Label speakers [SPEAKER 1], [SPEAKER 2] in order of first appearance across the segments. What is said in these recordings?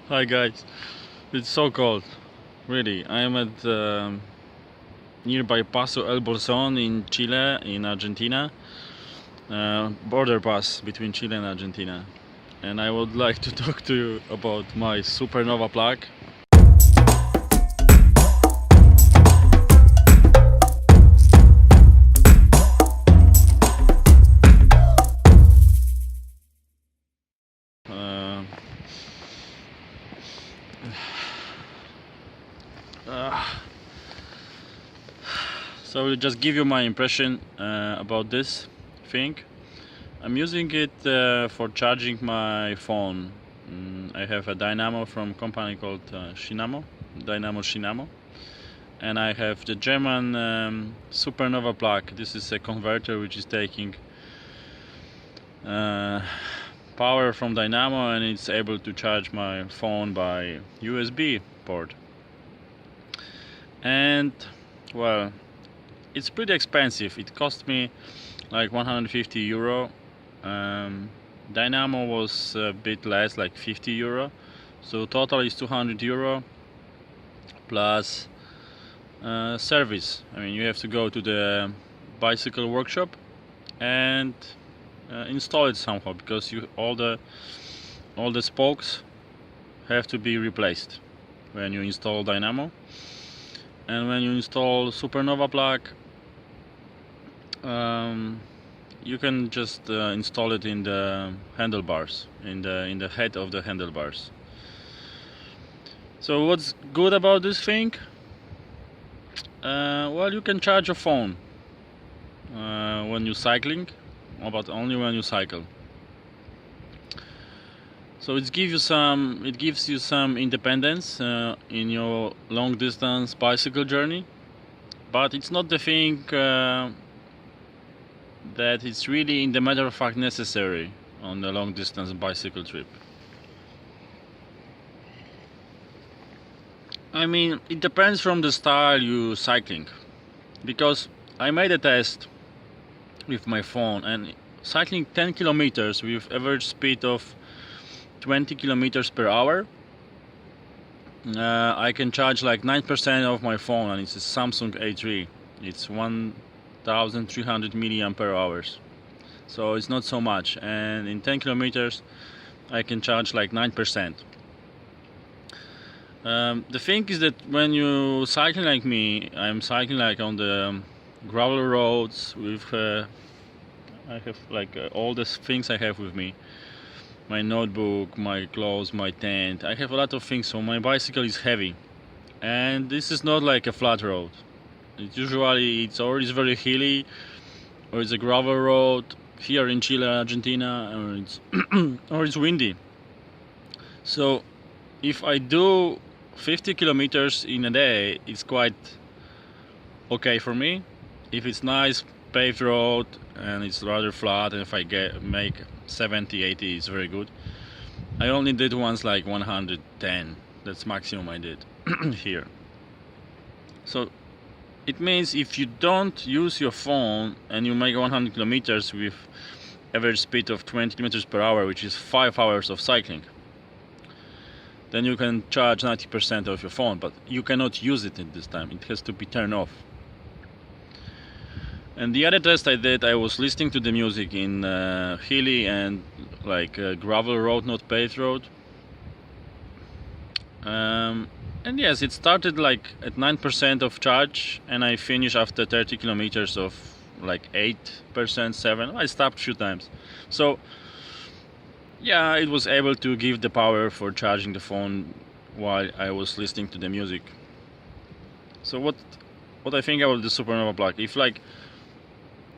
[SPEAKER 1] Hi guys, it's so cold. Really, I am at nearby Paso El Bolsón in Chile, in Argentina, border pass between Chile and Argentina. And I would like to talk to you about my Supernova plug. Uh, uh, so I'll just give you my impression about this thing. I'm using it for charging my phone. I have a dynamo from a company called Dynamo Shinamo, and I have the German Supernova plug. This is a converter which is taking power from dynamo, and it's able to charge my phone by USB port. And well, it's pretty expensive. It cost me like 150 euro. Dynamo was a bit less, like 50 euro. So total is 200 euro plus service. I mean, you have to go to the bicycle workshop and install it somehow, because all the spokes have to be replaced when you install dynamo. And when you install Supernova plug, you can just install it in the handlebars, in the head of the handlebars. So what's good about this thing? Well, you can charge your phone when you're cycling, but only when you cycle. So it gives you some independence in your long distance bicycle journey, but it's not the thing that it's really, in the matter of fact, necessary on a long distance bicycle trip. I mean, it depends from the style you cycling, because I made a test with my phone, and cycling 10 kilometers with average speed of 20 kilometers per hour, I can charge like 9% of my phone, and it's a Samsung A3. It's 1300 milliampere hours, so it's not so much, and in 10 kilometers I can charge like 9%. The thing is that when you cycling like me, I'm cycling like on the gravel roads with I have like all the things I have with me, my notebook, my clothes, my tent. I have a lot of things, so my bicycle is heavy, and this is not like a flat road. It's always very hilly, or it's a gravel road here in Chile, Argentina, or it's or it's windy. So if I do 50 kilometers in a day, it's quite okay for me. If it's nice paved road and it's rather flat, and if I make 70, 80, it's very good. I only did once like 110. That's maximum I did here. So it means if you don't use your phone and you make 100 kilometers with average speed of 20 kilometers per hour, which is 5 hours of cycling, then you can charge 90% of your phone, but you cannot use it at this time. It has to be turned off. And the other test I did, I was listening to the music in hilly and like gravel road, not paved road. And yes, it started like at 9% of charge, and I finished after 30 kilometers of like 8%, 7. I stopped a few times. So yeah, it was able to give the power for charging the phone while I was listening to the music. So what I think about the Supernova plug, if like,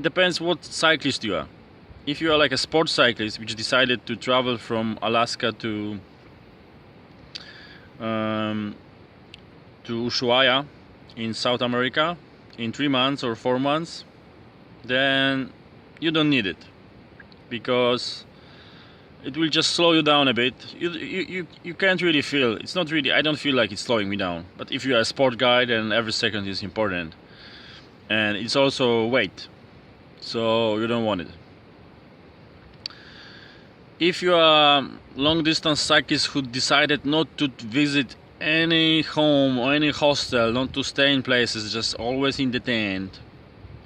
[SPEAKER 1] depends what cyclist you are. If you are like a sports cyclist which decided to travel from Alaska to Ushuaia in South America in 3 months or 4 months, then you don't need it, because it will just slow you down a bit. You can't really feel, it's not really, I don't feel like it's slowing me down. But if you're a sport guy, then every second is important, and it's also weight, so you don't want it. if you are a long distance cyclist who decided not to visit any home or any hostel, not to stay in places, just always in the tent,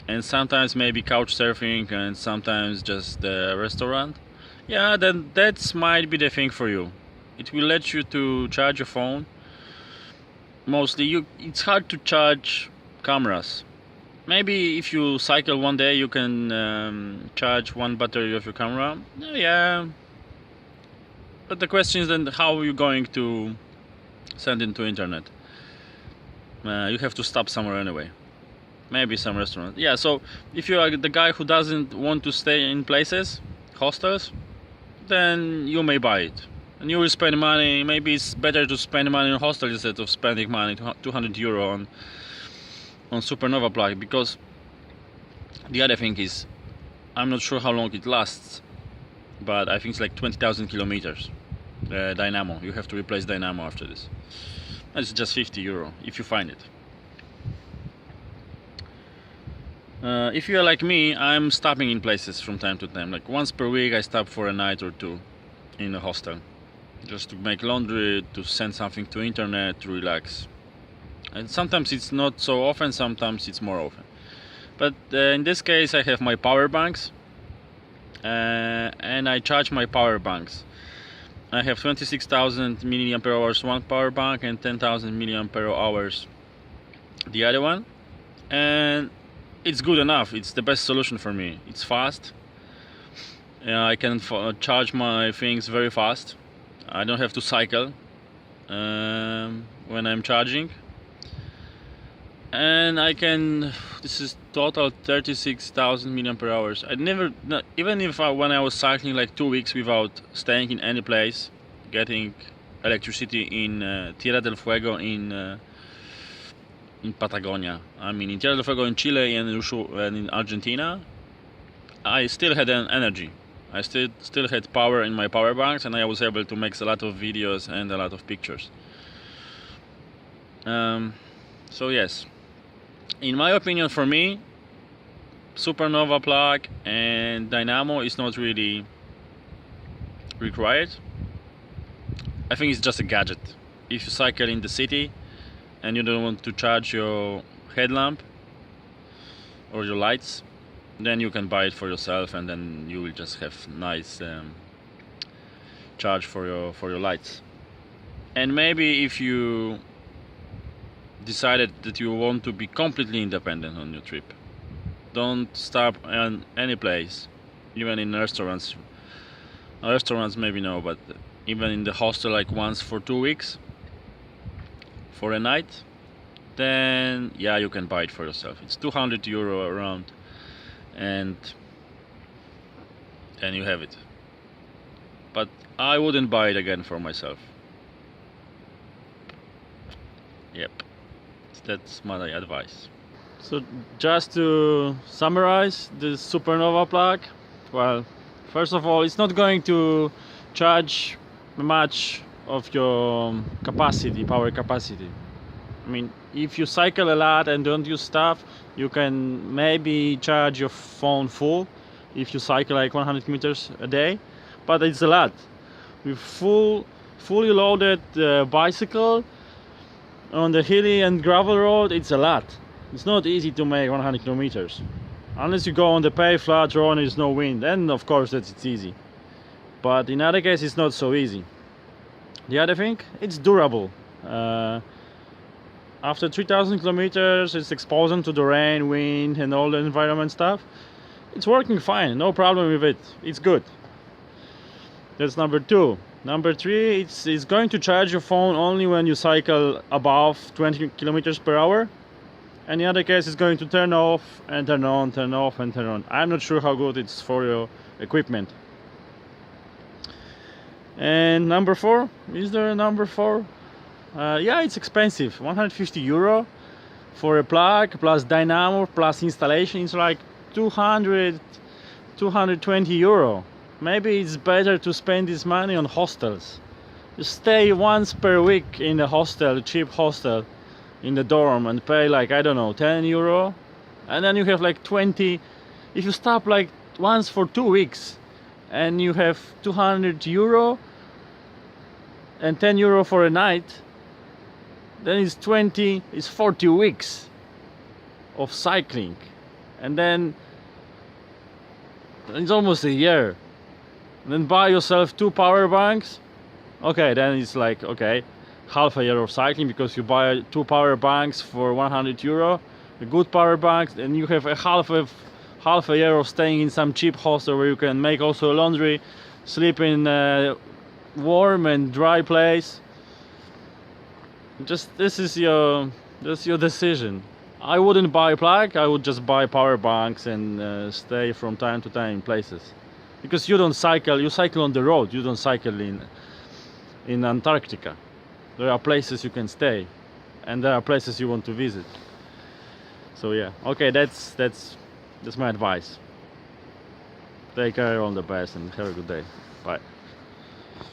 [SPEAKER 1] and sometimes maybe couch surfing and sometimes just the restaurant, yeah, then that might be the thing for you. It will let you to charge your phone. Mostly it's hard to charge cameras. Maybe if you cycle one day you can charge one battery of your camera. Yeah, but the question is then how are you going to send it to internet? You have to stop somewhere anyway. Maybe some restaurant. Yeah, so if you are the guy who doesn't want to stay in places, hostels, then you may buy it. And you will spend money. Maybe it's better to spend money on hostel instead of spending money, 200 euro on Supernova Plug, because the other thing is, I'm not sure how long it lasts, but I think it's like 20,000 kilometers. Dynamo, you have to replace dynamo after this. It's just 50 euro if you find it. If you are like me, I'm stopping in places from time to time. Like once per week I stop for a night or two in a hostel, just to make laundry, to send something to internet, to relax. And sometimes it's not so often, sometimes it's more often. But in this case I have my power banks, and I charge my power banks. I have 26,000 milliampere hours one power bank and 10,000 milliampere hours the other one, and it's good enough. It's the best solution for me. It's fast. I can charge my things very fast. I don't have to cycle when I'm charging. And I can, this is total 36,000 milliampere hours. I never, even if when I was cycling like 2 weeks without staying in any place, getting electricity in Tierra del Fuego in Patagonia. I mean, in Tierra del Fuego in Chile and in Argentina, I still had an energy. I still had power in my power banks, and I was able to make a lot of videos and a lot of pictures. So yes, in my opinion, for me, Supernova Plug and Dynamo is not really required. I think it's just a gadget. If you cycle in the city and you don't want to charge your headlamp or your lights, then you can buy it for yourself, and then you will just have nice charge for your lights. And maybe if you decided that you want to be completely independent on your trip, don't stop in any place, even in restaurants. Restaurants maybe no, but even in the hostel, like once for 2 weeks for a night, then yeah, you can buy it for yourself. It's 200 euro around, and you have it. But I wouldn't buy it again for myself. Yep, that's my advice. So just to summarize the Supernova Plug, well, first of all, it's not going to charge much of your capacity, power capacity. I mean, if you cycle a lot and don't use stuff, you can maybe charge your phone full if you cycle like 100 meters a day, but it's a lot. With fully loaded bicycle on the hilly and gravel road, it's a lot. It's not easy to make 100 kilometers. Unless you go on the paved flat road and there's no wind, then of course it's easy. But in other cases it's not so easy. The other thing, it's durable. After 3,000 kilometers, it's exposed to the rain, wind and all the environment stuff. It's working fine, no problem with it. It's good. That's number 2. Number 3, it's going to charge your phone only when you cycle above 20 kilometers per hour. And in other case, it's going to turn off and turn on, turn off and turn on. I'm not sure how good it's for your equipment. And number 4, is there a number 4? Yeah, it's expensive. 150 euro for a plug plus dynamo plus installation. It's like 220 euro. Maybe it's better to spend this money on hostels. You stay once per week in a hostel, cheap hostel, in the dorm, and pay like, I don't know, 10 euro, and then you have like 20. If you stop like once for 2 weeks, and you have 200 euro and 10 euro for a night, then it's 40 weeks of cycling, and then it's almost a year. And then buy yourself 2 power banks. Okay, then it's like, okay, half a year of cycling, because you buy 2 power banks for 100 euro, a good power banks, and you have a half a year of staying in some cheap hostel where you can make also laundry, sleep in a warm and dry place. Just this is your decision. I wouldn't buy a plug. I would just buy power banks and stay from time to time in places, because you don't cycle. You cycle on the road. You don't cycle in Antarctica. There are places you can stay, and there are places you want to visit. So yeah, okay, that's my advice. Take care, all the best, and have a good day.